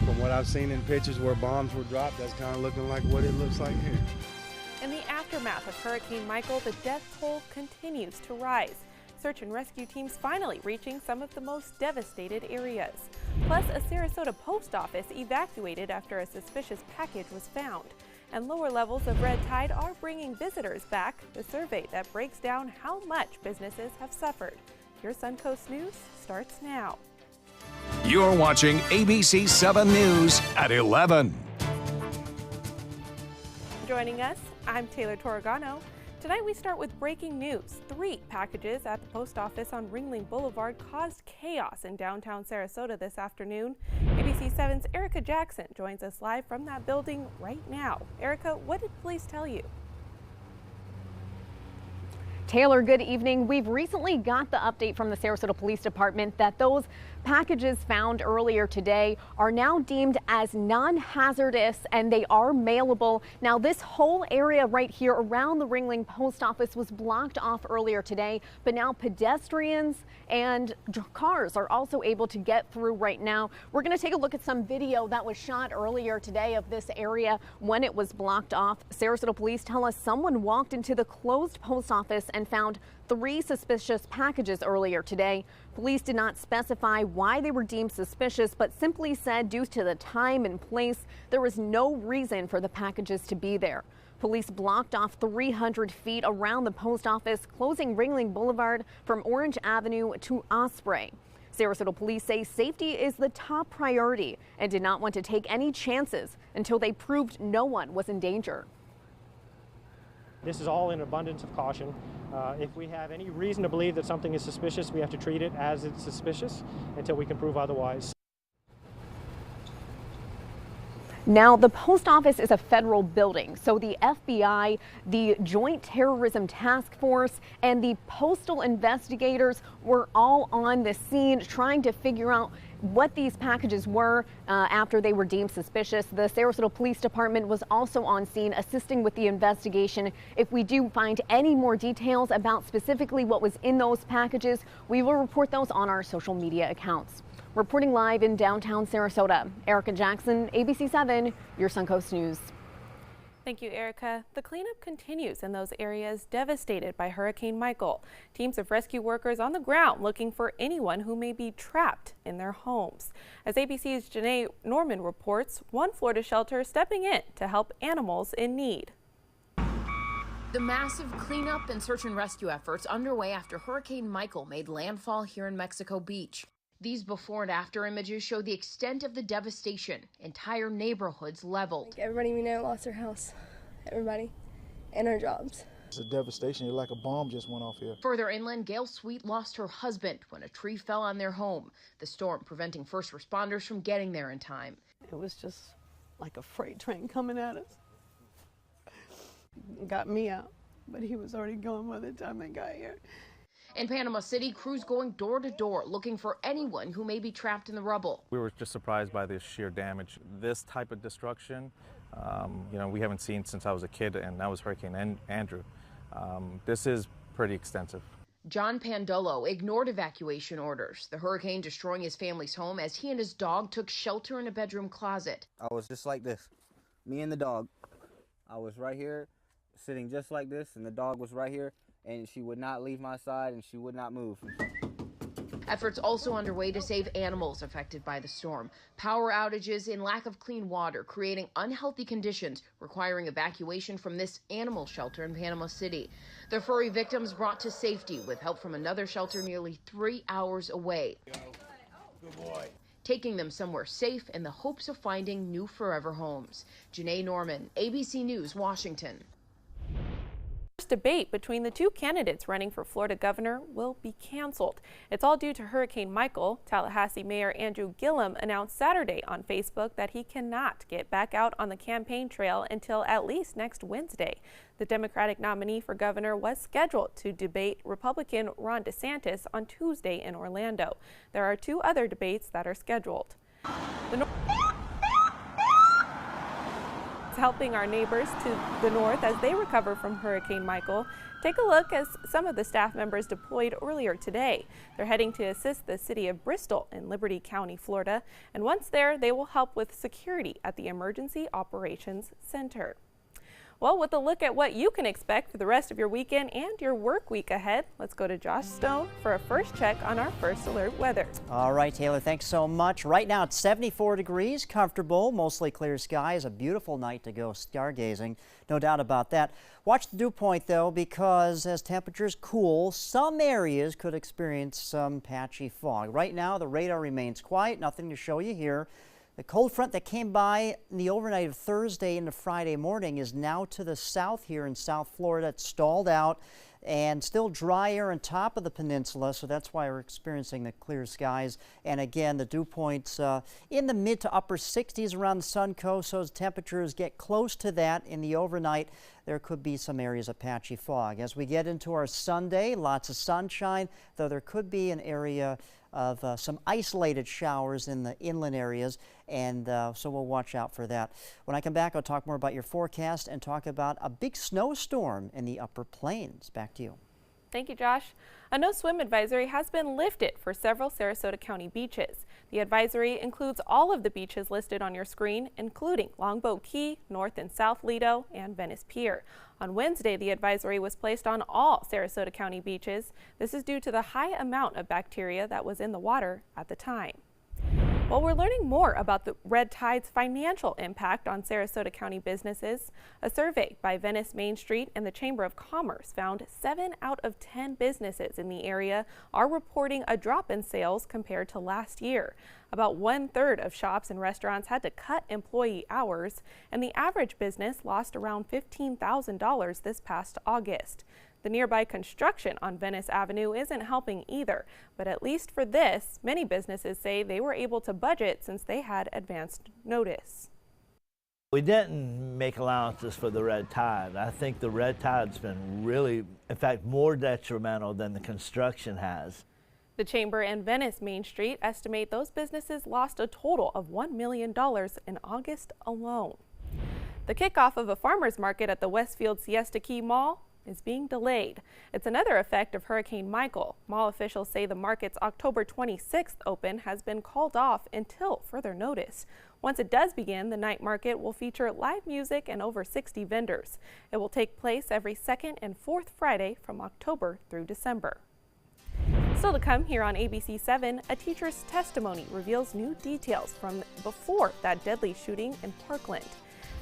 From what I've seen in pictures where bombs were dropped, that's kind of looking like what it looks like here. In the aftermath of Hurricane Michael, the death toll continues to rise. Search and rescue teams finally reaching some of the most devastated areas. Plus, a Sarasota post office evacuated after a suspicious package was found. And lower levels of red tide are bringing visitors back. The survey that breaks down how much businesses have suffered. Your Suncoast News starts now. You're watching ABC 7 News at 11. Joining us, I'm Taylor Torregano. Tonight we start with breaking news. 3 packages at the post office on Ringling Boulevard caused chaos in downtown Sarasota this afternoon. ABC 7's Erica Jackson joins us live from that building right now. Erica, what did police tell you? Taylor, good evening. We've recently got the update from the Sarasota Police Department that those packages found earlier today are now deemed as non-hazardous and they are mailable. Now, this whole area right here around the Ringling Post Office was blocked off earlier today, but now pedestrians and cars are also able to get through right now. We're going to take a look at some video that was shot earlier today of this area when it was blocked off. Sarasota police tell us someone walked into the closed post office and found 3 suspicious packages earlier today. Police did not specify why they were deemed suspicious, but simply said due to the time and place, there was no reason for the packages to be there. Police blocked off 300 feet around the post office, closing Ringling Boulevard from Orange Avenue to Osprey. Sarasota police say safety is the top priority and did not want to take any chances until they proved no one was in danger. This is all in abundance of caution. If we have any reason to believe that something is suspicious, we have to treat it as it's suspicious until we can prove otherwise. Now, the post office is a federal building, so the FBI, the Joint Terrorism Task Force, and the postal investigators were all on the scene trying to figure out what these packages were after they were deemed suspicious. The Sarasota Police Department was also on scene assisting with the investigation. If we do find any more details about specifically what was in those packages, we will report those on our social media accounts. Reporting live in downtown Sarasota, Erica Jackson, ABC 7, your Suncoast News. Thank you, Erica. The cleanup continues in those areas devastated by Hurricane Michael. Teams of rescue workers on the ground looking for anyone who may be trapped in their homes. As ABC's Janae Norman reports, one Florida shelter stepping in to help animals in need. The massive cleanup and search and rescue efforts underway after Hurricane Michael made landfall here in Mexico Beach. These before and after images show the extent of the devastation. Entire neighborhoods leveled. Everybody we know lost their house. Everybody. And their jobs. It's a devastation. It's like a bomb just went off here. Further inland, Gail Sweet lost her husband when a tree fell on their home. The storm preventing first responders from getting there in time. It was just like a freight train coming at us. It got me out, but he was already gone by the time I got here. In Panama City, crews going door to door looking for anyone who may be trapped in the rubble. We were just surprised by the sheer damage. This type of destruction, we haven't seen since I was a kid, and that was Hurricane Andrew. This is pretty extensive. John Pandolo ignored evacuation orders, the hurricane destroying his family's home as he and his dog took shelter in a bedroom closet. I was just like this, me and the dog. I was right here, sitting just like this, and the dog was right here. And she would not leave my side and she would not move. Efforts also underway to save animals affected by the storm. Power outages and lack of clean water creating unhealthy conditions requiring evacuation from this animal shelter in Panama City. The furry victims brought to safety with help from another shelter nearly 3 hours away. Good boy. Taking them somewhere safe in the hopes of finding new forever homes. Janae Norman, ABC News, Washington. Debate between the 2 candidates running for Florida governor will be canceled. It's all due to Hurricane Michael. Tallahassee Mayor Andrew Gillum announced Saturday on Facebook that he cannot get back out on the campaign trail until at least next Wednesday. The Democratic nominee for governor was scheduled to debate Republican Ron DeSantis on Tuesday in Orlando. There are 2 other It's helping our neighbors to the north as they recover from Hurricane Michael. Take a look as some of the staff members deployed earlier today. They're heading to assist the city of Bristol in Liberty County, Florida. And once there, they will help with security at the Emergency Operations Center. Well, with a look at what you can expect for the rest of your weekend and your work week ahead, let's go to Josh Stone for a first check on our First Alert weather. All right, Taylor, thanks so much. Right now it's 74 degrees, comfortable, mostly clear skies. A beautiful night to go stargazing, no doubt about that. Watch the dew point, though, because as temperatures cool, some areas could experience some patchy fog. Right now, the radar remains quiet, nothing to show you here. The cold front that came by in the overnight of Thursday into Friday morning is now to the south here in South Florida. It's stalled out and still dry air on top of the peninsula, so that's why we're experiencing the clear skies. And again, the dew points in the mid to upper 60s around the sun coast, so as temperatures get close to that in the overnight, there could be some areas of patchy fog. As we get into our Sunday, lots of sunshine, though there could be an area of some isolated showers in the inland areas, and so we'll watch out for that. When I come back, I'll talk more about your forecast and talk about a big snowstorm in the upper plains. Back to you. Thank you, Josh. A no-swim advisory has been lifted for several Sarasota County beaches. The advisory includes all of the beaches listed on your screen, including Longboat Key, North and South Lido, and Venice Pier. On Wednesday, the advisory was placed on all Sarasota County beaches. This is due to the high amount of bacteria that was in the water at the time. Well, we're learning more about the red tide's financial impact on Sarasota County businesses. A survey by Venice Main Street and the Chamber of Commerce found 7 out of 10 businesses in the area are reporting a drop in sales compared to last year. About 1/3 of shops and restaurants had to cut employee hours, and the average business lost around $15,000 this past August. The nearby construction on Venice Avenue isn't helping either, but at least for this, many businesses say they were able to budget since they had advanced notice. We didn't make allowances for the red tide. I think the red tide's been really, in fact, more detrimental than the construction has. The Chamber and Venice Main Street estimate those businesses lost a total of $1 million in August alone. The kickoff of a farmers market at the Westfield Siesta Key Mall is being delayed. It's another effect of Hurricane Michael. Mall officials say the market's October 26th open has been called off until further notice. Once it does begin, the night market will feature live music and over 60 vendors. It will take place every second and fourth Friday from October through December. Still to come here on ABC 7, a teacher's testimony reveals new details from before that deadly shooting in Parkland.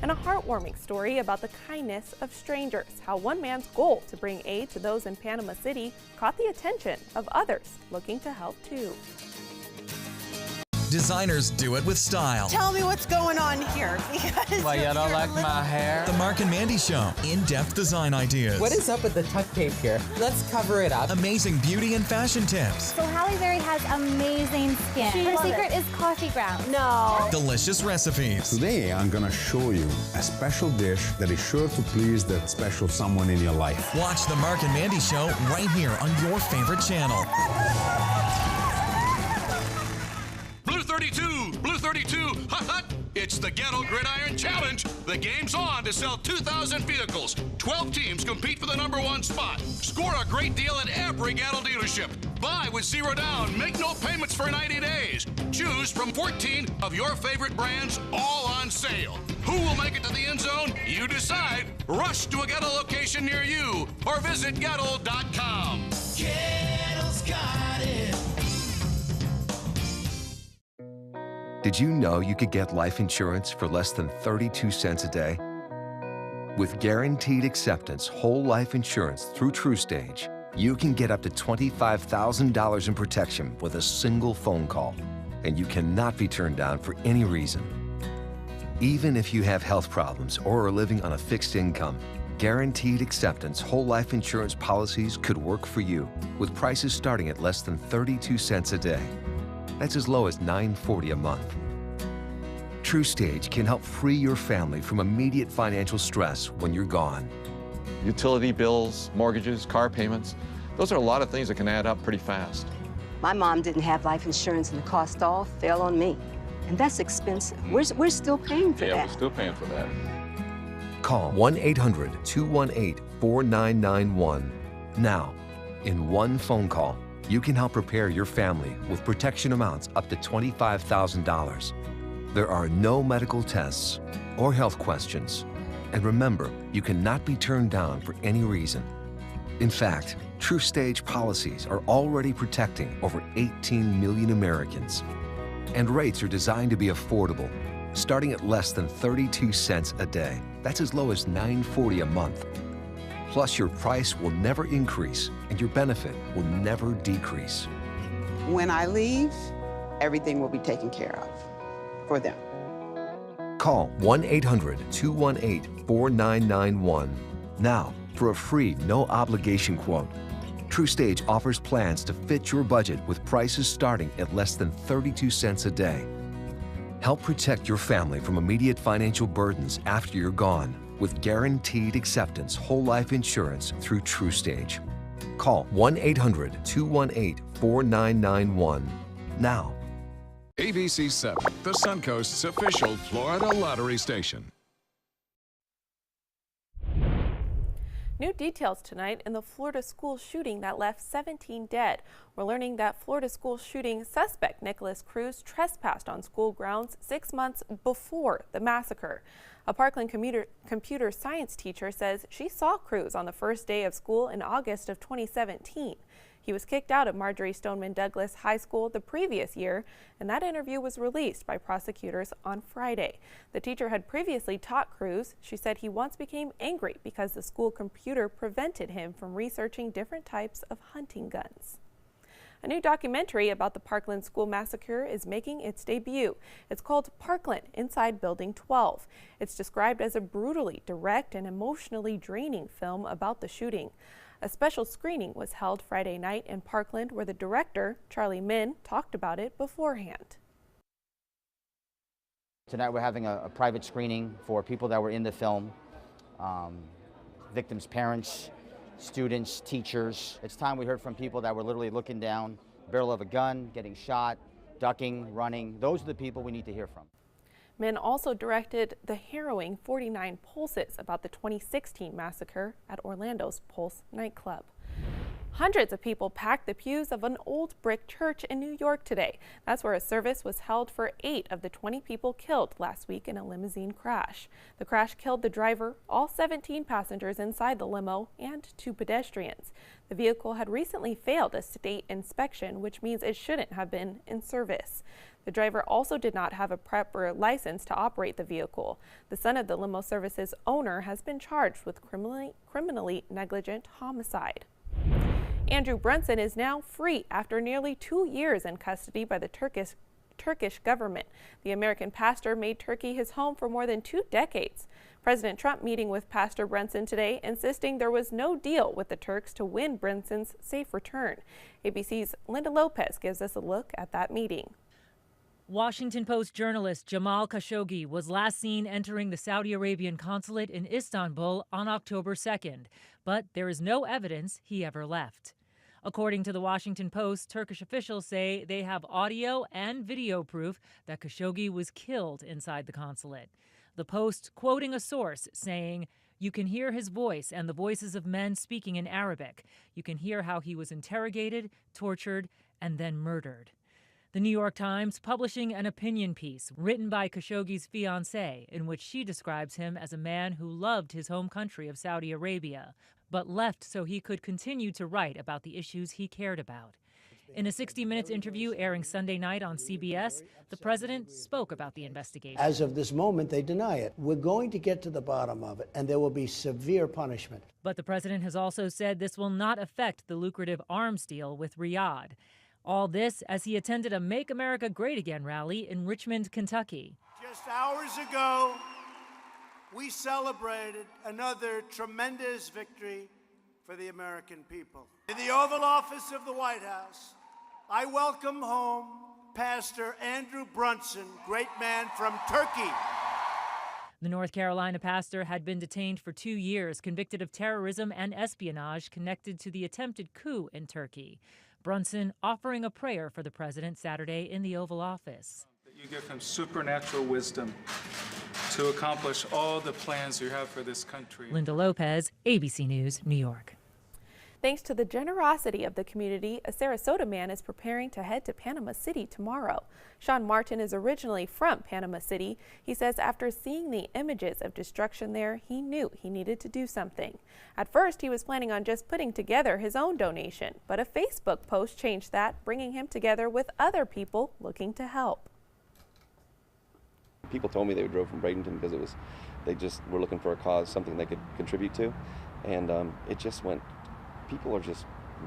And a heartwarming story about the kindness of strangers, how one man's goal to bring aid to those in Panama City caught the attention of others looking to help too. Designers do it with style. Tell me what's going on here. Why, you don't like my hair? The Mark and Mandy Show. In-depth design ideas. What is up with the tuck tape here? Let's cover it up. Amazing beauty and fashion tips. So Halle Berry has amazing skin. Her secret is coffee grounds. No. Delicious recipes. Today, I'm going to show you a special dish that is sure to please that special someone in your life. Watch The Mark and Mandy Show right here on your favorite channel. Blue 32, Blue 32, hot, hot. It's the Gatto Gridiron Challenge. The game's on to sell 2,000 vehicles. 12 teams compete for the #1 spot. Score a great deal at every Gatto dealership. Buy with 0 down. Make no payments for 90 days. Choose from 14 of your favorite brands, all on sale. Who will make it to the end zone? You decide. Rush to a Gatto location near you or visit Gatto.com. Gatto's got it. Did you know you could get life insurance for less than 32 cents a day? With Guaranteed Acceptance whole life insurance through TruStage, you can get up to $25,000 in protection with a single phone call, and you cannot be turned down for any reason. Even if you have health problems or are living on a fixed income, Guaranteed Acceptance whole life insurance policies could work for you, with prices starting at less than 32 cents a day. That's as low as $9.40 a month. TruStage can help free your family from immediate financial stress when you're gone. Utility bills, mortgages, car payments, those are a lot of things that can add up pretty fast. My mom didn't have life insurance and the cost all fell on me. And that's expensive. We're still paying for that. Yeah, we're still paying for that. Call 1-800-218-4991 now. In one phone call, you can help prepare your family with protection amounts up to $25,000. There are no medical tests or health questions. And remember, you cannot be turned down for any reason. In fact, TruStage policies are already protecting over 18 million Americans. And rates are designed to be affordable, starting at less than 32 cents a day. That's as low as $9.40 a month. Plus, your price will never increase and your benefit will never decrease. When I leave, everything will be taken care of for them. Call 1-800-218-4991 now for a free, no-obligation quote. TruStage offers plans to fit your budget with prices starting at less than 32 cents a day. Help protect your family from immediate financial burdens after you're gone with guaranteed acceptance whole life insurance through TruStage. Call 1-800-218-4991 now. ABC 7, the Suncoast's official Florida lottery station. New details tonight in the Florida school shooting that left 17 dead. We're learning that Florida school shooting suspect Nikolas Cruz trespassed on school grounds 6 months before the massacre. A Parkland computer science teacher says she saw Cruz on the first day of school in August of 2017. He was kicked out of Marjory Stoneman Douglas High School the previous year, and that interview was released by prosecutors on Friday. The teacher had previously taught Cruz. She said he once became angry because the school computer prevented him from researching different types of hunting guns. A new documentary about the Parkland school massacre is making its debut. It's called Parkland Inside Building 12. It's described as a brutally direct and emotionally draining film about the shooting. A special screening was held Friday night in Parkland where the director, Charlie Min, talked about it beforehand. Tonight we're having a private screening for people that were in the film, victims' parents, students, teachers. It's time we heard from people that were literally looking down the barrel of a gun, getting shot, ducking, running. Those are the people we need to hear from. Min also directed the harrowing 49 Pulses about the 2016 massacre at Orlando's Pulse nightclub. Hundreds of people packed the pews of an old brick church in New York today. That's where a service was held for 8 of the 20 people killed last week in a limousine crash. The crash killed the driver, all 17 passengers inside the limo, and 2 pedestrians. The vehicle had recently failed a state inspection, which means it shouldn't have been in service. The driver also did not have a proper license to operate the vehicle. The son of the limo service's owner has been charged with criminally negligent homicide. Andrew Brunson is now free after nearly 2 years in custody by the Turkish government. The American pastor made Turkey his home for more than 2 decades. President Trump meeting with Pastor Brunson today, insisting there was no deal with the Turks to win Brunson's safe return. ABC's Linda Lopez gives us a look at that meeting. Washington Post journalist Jamal Khashoggi was last seen entering the Saudi Arabian consulate in Istanbul on October 2nd, but there is no evidence he ever left. According to the Washington Post, Turkish officials say they have audio and video proof that Khashoggi was killed inside the consulate. The Post quoting a source saying, "You can hear his voice and the voices of men speaking in Arabic. You can hear how he was interrogated, tortured, and then murdered." The New York Times publishing an opinion piece written by Khashoggi's fiancée in which she describes him as a man who loved his home country of Saudi Arabia, but left so he could continue to write about the issues he cared about. In a 60 Minutes interview airing Sunday night on CBS, the president spoke about the investigation. As of this moment, they deny it. We're going to get to the bottom of it, and there will be severe punishment. But the president has also said this will not affect the lucrative arms deal with Riyadh. All this as he attended a Make America Great Again rally in Richmond, Kentucky. Just hours ago, we celebrated another tremendous victory for the American people. In the Oval Office of the White House, I welcome home Pastor Andrew Brunson, great man from Turkey. The North Carolina pastor had been detained for 2 years, convicted of terrorism and espionage connected to the attempted coup in Turkey. Brunson offering a prayer for the president Saturday in the Oval Office. That you give him supernatural wisdom to accomplish all the plans you have for this country. Linda Lopez, ABC News, New York. Thanks to the generosity of the community, a Sarasota man is preparing to head to Panama City tomorrow. Sean Martin is originally from Panama City. He says after seeing the images of destruction there, he knew he needed to do something. At first, he was planning on just putting together his own donation, but a Facebook post changed that, bringing him together with other people looking to help. People told me they drove from Bradenton because they just were looking for a cause, something they could contribute to, and it just went. People are just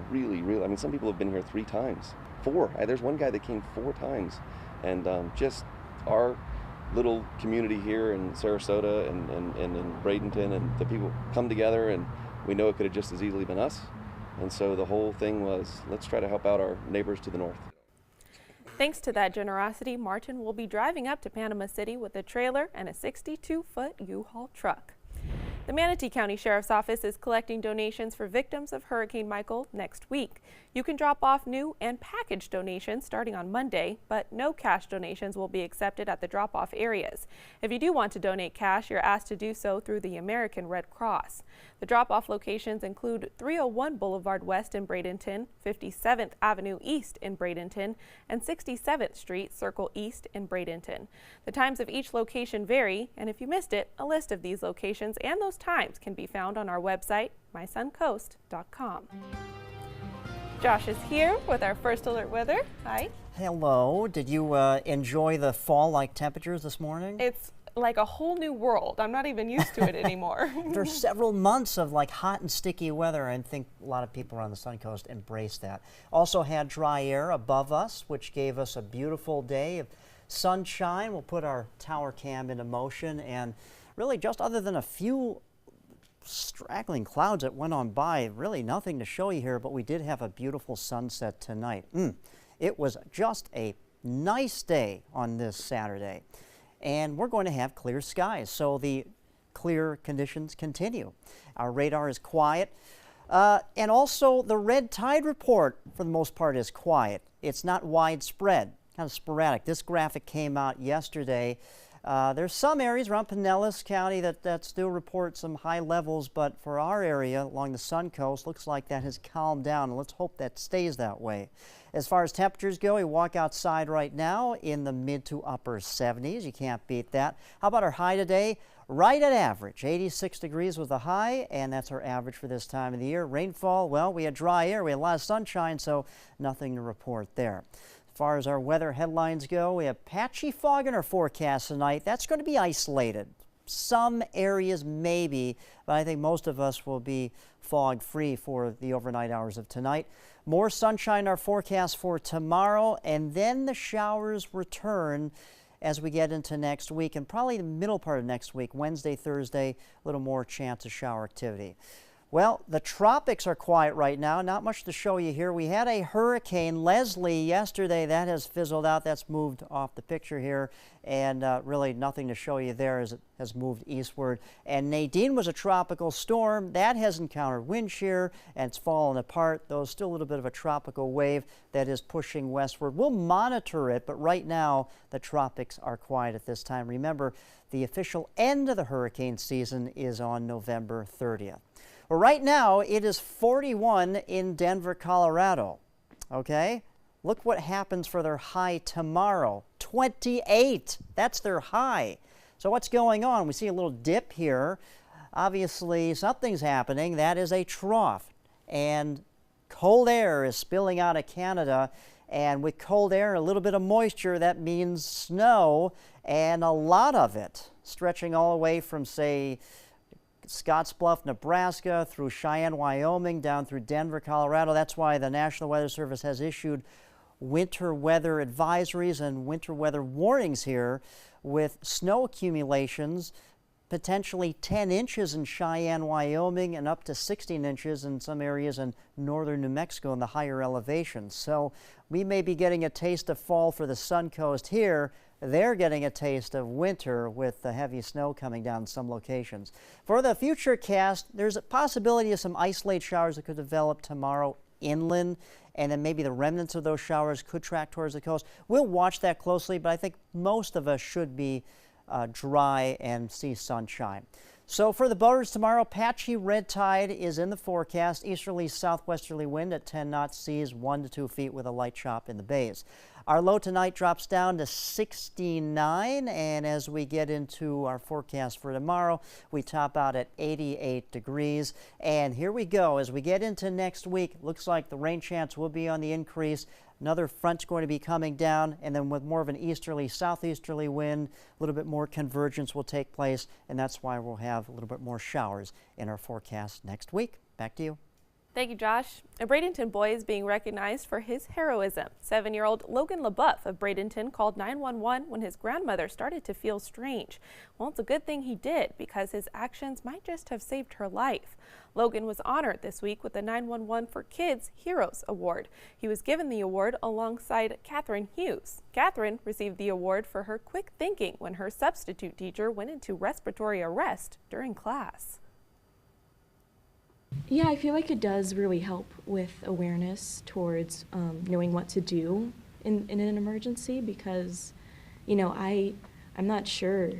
really, I mean, some people have been here 3 times, 4. There's one guy that came 4 times, and just our little community here in Sarasota and in Bradenton, and the people come together, and we know it could have just as easily been us, and so the whole thing was, let's try to help out our neighbors to the north. Thanks to that generosity, Martin will be driving up to Panama City with a trailer and a 62-foot U-Haul truck. The Manatee County Sheriff's Office is collecting donations for victims of Hurricane Michael next week. You can drop off new and packaged donations starting on Monday, but no cash donations will be accepted at the drop-off areas. If you do want to donate cash, you're asked to do so through the American Red Cross. The drop-off locations include 301 Boulevard West in Bradenton, 57th Avenue East in Bradenton, and 67th Street Circle East in Bradenton. The times of each location vary, and if you missed it, a list of these locations and those times can be found on our website, mysuncoast.com. Josh is here with our first alert weather. Hi. Hello. Did you enjoy the fall-like temperatures this morning? It's like a whole new world. I'm not even used to it anymore. There's several months of like hot and sticky weather, and I think a lot of people around the Suncoast embraced that. Also had dry air above us, which gave us a beautiful day of sunshine. We'll put our tower cam into motion, and really just other than a few straggling clouds that went on by, really nothing to show you here, but we did have a beautiful sunset tonight. It was just a nice day on this Saturday. And we're going to have clear skies, so the clear conditions continue. Our radar is quiet, and also the red tide report, for the most part, is quiet. It's not widespread, kind of sporadic. This graphic came out yesterday. There's some areas around Pinellas County that still report some high levels, but for our area along the Suncoast, looks like that has calmed down, and let's hope that stays that way. As far as temperatures go, you walk outside right now in the mid to upper 70s. You can't beat that. How about our high today? Right at average. 86 degrees was the high, and that's our average for this time of the year. Rainfall, well, we had dry air, we had a lot of sunshine, so nothing to report there. As far as our weather headlines go, we have patchy fog in our forecast tonight. That's going to be isolated. Some areas maybe, but I think most of us will be fog-free for the overnight hours of tonight. More sunshine in our forecast for tomorrow, and then the showers return as we get into next week, and probably the middle part of next week, Wednesday, Thursday, a little more chance of shower activity. Well, the tropics are quiet right now. Not much to show you here. We had a hurricane, Leslie, yesterday. That has fizzled out. That's moved off the picture here, and really nothing to show you there as it has moved eastward. And Nadine was a tropical storm. That has encountered wind shear, and it's fallen apart, though still a little bit of a tropical wave that is pushing westward. We'll monitor it, but right now the tropics are quiet at this time. Remember, the official end of the hurricane season is on November 30th. Well, right now, it is 41 in Denver, Colorado. Okay? Look what happens for their high tomorrow. 28. That's their high. So what's going on? We see a little dip here. Obviously, something's happening. That is a trough. And cold air is spilling out of Canada. And with cold air, a little bit of moisture, that means snow, and a lot of it, stretching all the way from, say, Scottsbluff, Nebraska, through Cheyenne, Wyoming, down through Denver, Colorado. That's why the National Weather Service has issued winter weather advisories and winter weather warnings here, with snow accumulations potentially 10 inches in Cheyenne, Wyoming, and up to 16 inches in some areas in northern New Mexico in the higher elevations. So we may be getting a taste of fall for the Suncoast here. They're getting a taste of winter with the heavy snow coming down in some locations. For the future cast, there's a possibility of some isolated showers that could develop tomorrow inland, and then maybe the remnants of those showers could track towards the coast. We'll watch that closely, but I think most of us should be dry and see sunshine. So for the boaters tomorrow, patchy red tide is in the forecast. Easterly southwesterly wind at 10 knots, seas 1 to 2 feet with a light chop in the bays. Our low tonight drops down to 69, and as we get into our forecast for tomorrow, we top out at 88 degrees. And here we go. As we get into next week, looks like the rain chance will be on the increase. Another front's going to be coming down, and then with more of an easterly, southeasterly wind, a little bit more convergence will take place, and that's why we'll have a little bit more showers in our forecast next week. Back to you. Thank you, Josh. A Bradenton boy is being recognized for his heroism. 7-year-old Logan LaBeouf of Bradenton called 911 when his grandmother started to feel strange. Well, it's a good thing he did, because his actions might just have saved her life. Logan was honored this week with the 911 for Kids Heroes Award. He was given the award alongside Catherine Hughes. Catherine received the award for her quick thinking when her substitute teacher went into respiratory arrest during class. Yeah, I feel like it does really help with awareness towards knowing what to do in an emergency, because, you know, I'm not sure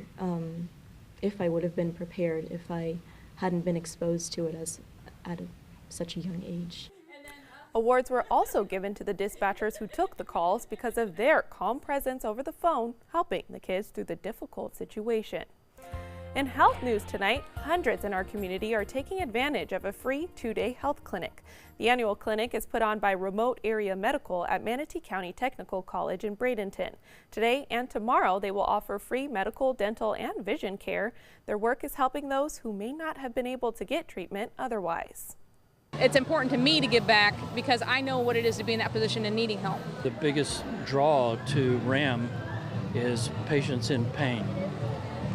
if I would have been prepared if I hadn't been exposed to it at such a young age. Awards were also given to the dispatchers who took the calls because of their calm presence over the phone, helping the kids through the difficult situation. In health news tonight, hundreds in our community are taking advantage of a free 2-day health clinic. The annual clinic is put on by Remote Area Medical at Manatee County Technical College in Bradenton. Today and tomorrow, they will offer free medical, dental, and vision care. Their work is helping those who may not have been able to get treatment otherwise. It's important to me to give back because I know what it is to be in that position and needing help. The biggest draw to RAM is patients in pain.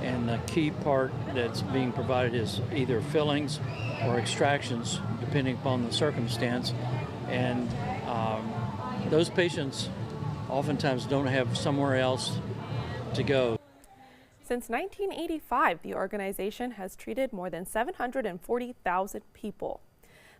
And the key part that's being provided is either fillings or extractions, depending upon the circumstance. And those patients oftentimes don't have somewhere else to go. Since 1985, the organization has treated more than 740,000 people.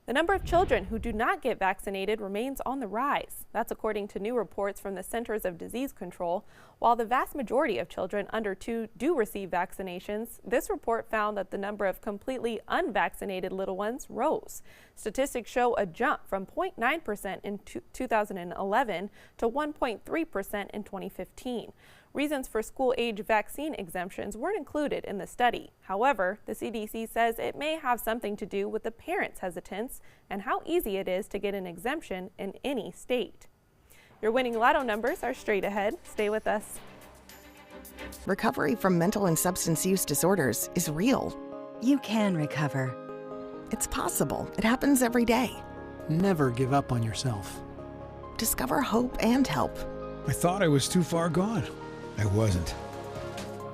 The number of children who do not get vaccinated remains on the rise. That's according to new reports from the Centers of Disease Control. While the vast majority of children under 2 do receive vaccinations, this report found that the number of completely unvaccinated little ones rose. Statistics show a jump from 0.9% in 2011 to 1.3% in 2015. Reasons for school-age vaccine exemptions weren't included in the study. However, the CDC says it may have something to do with the parents' hesitance and how easy it is to get an exemption in any state. Your winning lotto numbers are straight ahead. Stay with us. Recovery from mental and substance use disorders is real. You can recover. It's possible. It happens every day. Never give up on yourself. Discover hope and help. I thought I was too far gone. I wasn't.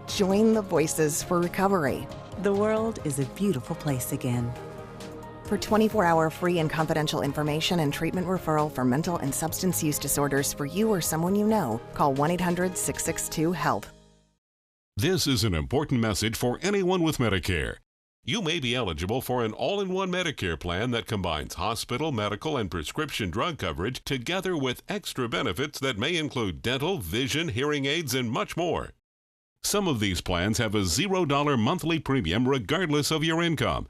Join the Voices for Recovery. The world is a beautiful place again. For 24-hour free and confidential information and treatment referral for mental and substance use disorders for you or someone you know, call 1-800-662-HELP. This is an important message for anyone with Medicare. You may be eligible for an all-in-one Medicare plan that combines hospital, medical, and prescription drug coverage together with extra benefits that may include dental, vision, hearing aids, and much more. Some of these plans have a $0 monthly premium regardless of your income.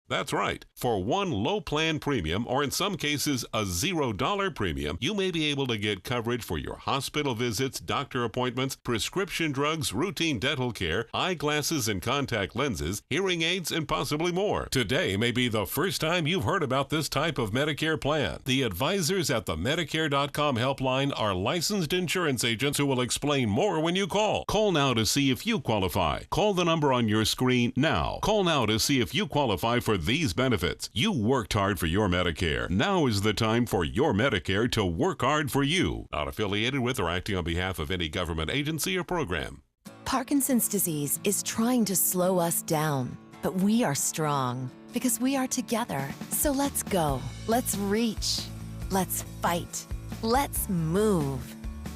That's right. For one low plan premium, or in some cases a $0 premium, you may be able to get coverage for your hospital visits, doctor appointments, prescription drugs, routine dental care, eyeglasses and contact lenses, hearing aids, and possibly more. Today may be the first time you've heard about this type of Medicare plan. The advisors at the Medicare.com helpline are licensed insurance agents who will explain more when you call. Call now to see if you qualify. Call the number on your screen now. Call now to see if you qualify for these benefits. You worked hard for your Medicare. Now is the time for your Medicare to work hard for you. Not affiliated with or acting on behalf of any government agency or program. Parkinson's disease is trying to slow us down, but we are strong because we are together. So let's go. Let's reach. Let's fight. Let's move.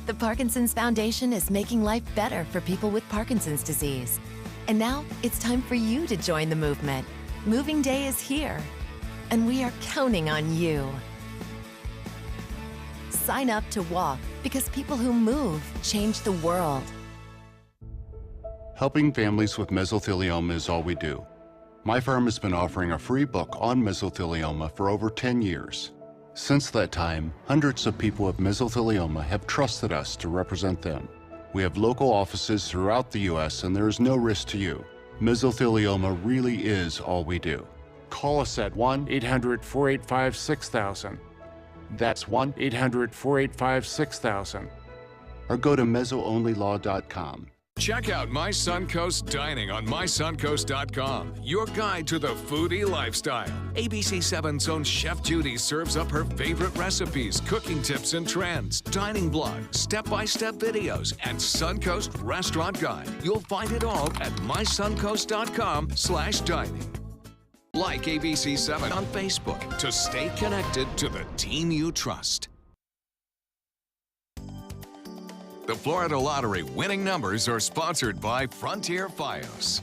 The Parkinson's Foundation is making life better for people with Parkinson's disease. And now it's time for you to join the movement. Moving Day is here, and we are counting on you. Sign up to walk because people who move change the world. Helping families with mesothelioma is all we do. My firm has been offering a free book on mesothelioma for over 10 years. Since that time, hundreds of people with mesothelioma have trusted us to represent them. We have local offices throughout the U.S. and there is no risk to you. Mesothelioma really is all we do. Call us at 1-800-485-6000. That's 1-800-485-6000. Or go to mesoonlylaw.com. Check out My Suncoast Dining on mysuncoast.com, your guide to the foodie lifestyle. ABC7's own Chef Judy serves up her favorite recipes, cooking tips and trends, dining blog, step-by-step videos, and Suncoast Restaurant Guide. You'll find it all at mysuncoast.com/dining. Like ABC7 on Facebook to stay connected to the team you trust. The Florida Lottery winning numbers are sponsored by Frontier Fios.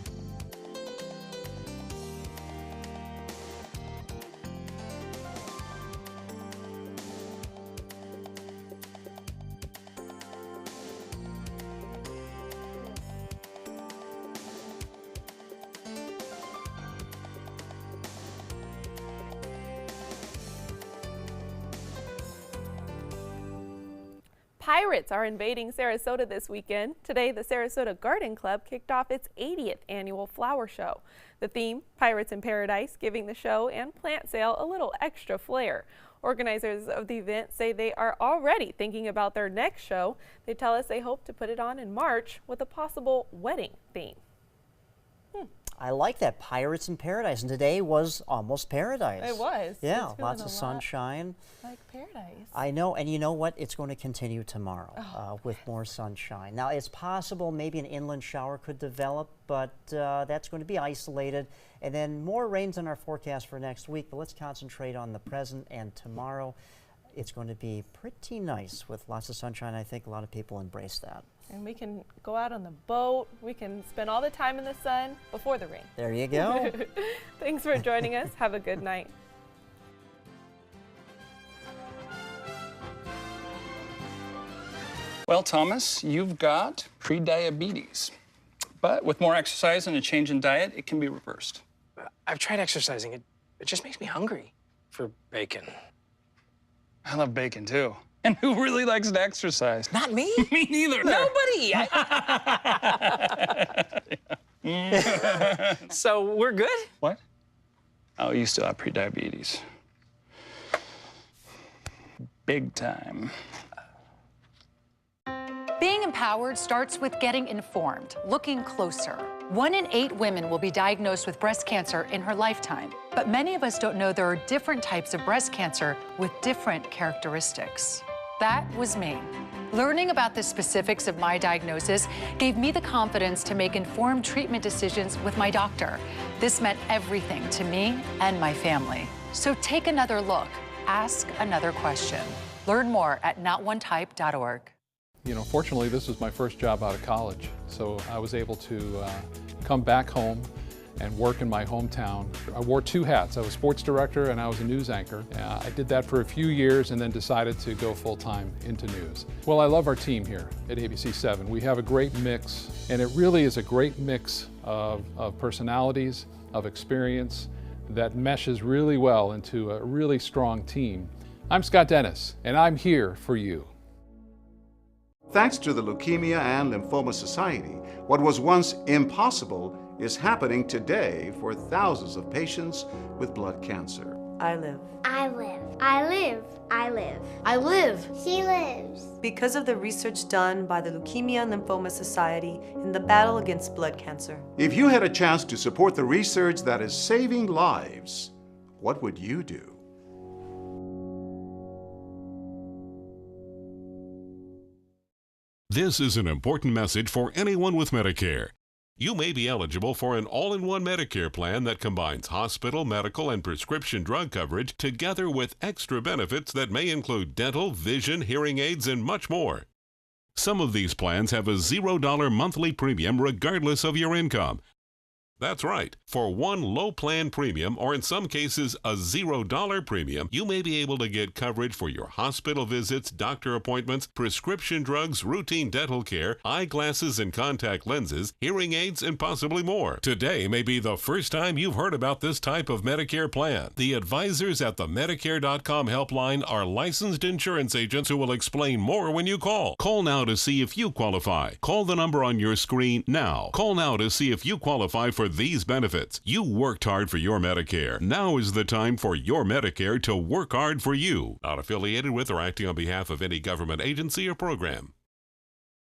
Pirates are invading Sarasota this weekend. Today, the Sarasota Garden Club kicked off its 80th annual flower show. The theme, Pirates in Paradise, giving the show and plant sale a little extra flair. Organizers of the event say they are already thinking about their next show. They tell us they hope to put it on in March with a possible wedding theme. I like that, Pirates in Paradise, and today was almost paradise. It was. Yeah, It's lots feeling of a lot sunshine. like paradise. I know, and you know what? It's going to continue tomorrow with more sunshine. Now, it's possible maybe an inland shower could develop, but that's going to be isolated. And then more rains in our forecast for next week, but let's concentrate on the present and tomorrow. It's going to be pretty nice with lots of sunshine. I think a lot of people embrace that. And we can go out on the boat. We can spend all the time in the sun before the rain. There you go. Thanks for joining us. Have a good night. Well, Thomas, you've got prediabetes. But with more exercise and a change in diet, it can be reversed. I've tried exercising. It just makes me hungry for bacon. I love bacon, too. And who really likes to exercise? Not me. Me neither. Nobody. So we're good? What? Oh, you still have prediabetes. Big time. Being empowered starts with getting informed, looking closer. 1 in 8 women will be diagnosed with breast cancer in her lifetime. But many of us don't know there are different types of breast cancer with different characteristics. That was me. Learning about the specifics of my diagnosis gave me the confidence to make informed treatment decisions with my doctor. This meant everything to me and my family. So take another look. Ask another question. Learn more at notonetype.org. You know, fortunately, this was my first job out of college, so I was able to come back home and work in my hometown. I wore 2 hats. I was sports director and I was a news anchor. I did that for a few years and then decided to go full-time into news. Well, I love our team here at ABC7. We have a great mix, and it really is a great mix of personalities, of experience that meshes really well into a really strong team. I'm Scott Dennis, and I'm here for you. Thanks to the Leukemia and Lymphoma Society, what was once impossible is happening today for thousands of patients with blood cancer. I live. I live. I live. I live. I live. She lives. Because of the research done by the Leukemia and Lymphoma Society in the battle against blood cancer. If you had a chance to support the research that is saving lives, what would you do? This is an important message for anyone with Medicare. You may be eligible for an all-in-one Medicare plan that combines hospital, medical, and prescription drug coverage together with extra benefits that may include dental, vision, hearing aids, and much more. Some of these plans have a $0 monthly premium regardless of your income. That's right. For one low plan premium, or in some cases a $0 premium, you may be able to get coverage for your hospital visits, doctor appointments, prescription drugs, routine dental care, eyeglasses and contact lenses, hearing aids, and possibly more. Today may be the first time you've heard about this type of Medicare plan. The advisors at the Medicare.com helpline are licensed insurance agents who will explain more when you call. Call now to see if you qualify. Call the number on your screen now. Call now to see if you qualify for these benefits. You worked hard for your Medicare. Now is the time for your Medicare to work hard for you. Not affiliated with or acting on behalf of any government agency or program.